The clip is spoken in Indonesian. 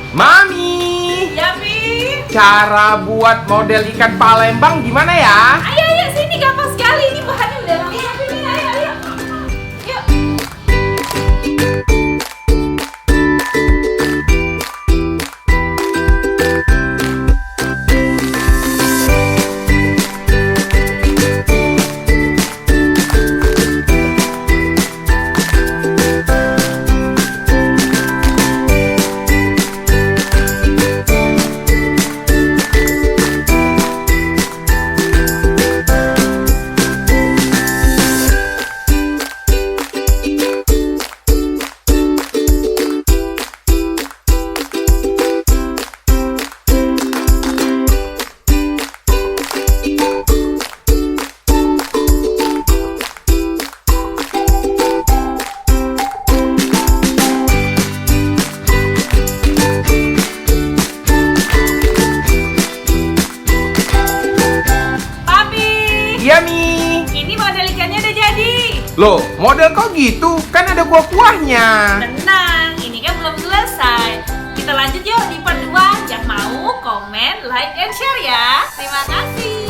Mami, Ya, Mi. cara buat model ikan Palembang gimana ya? Ayo, sini gampang sekali. Ini bahannya udah lengkap ini. Ayo. Yuk. Iya, Mi. Ini model ikannya udah jadi. Loh, model kok gitu? Kan ada kuah-kuahnya. Tenang, ini kan belum selesai. Kita lanjut yuk di part 2. Jangan mau komen, like, and share ya. Terima kasih.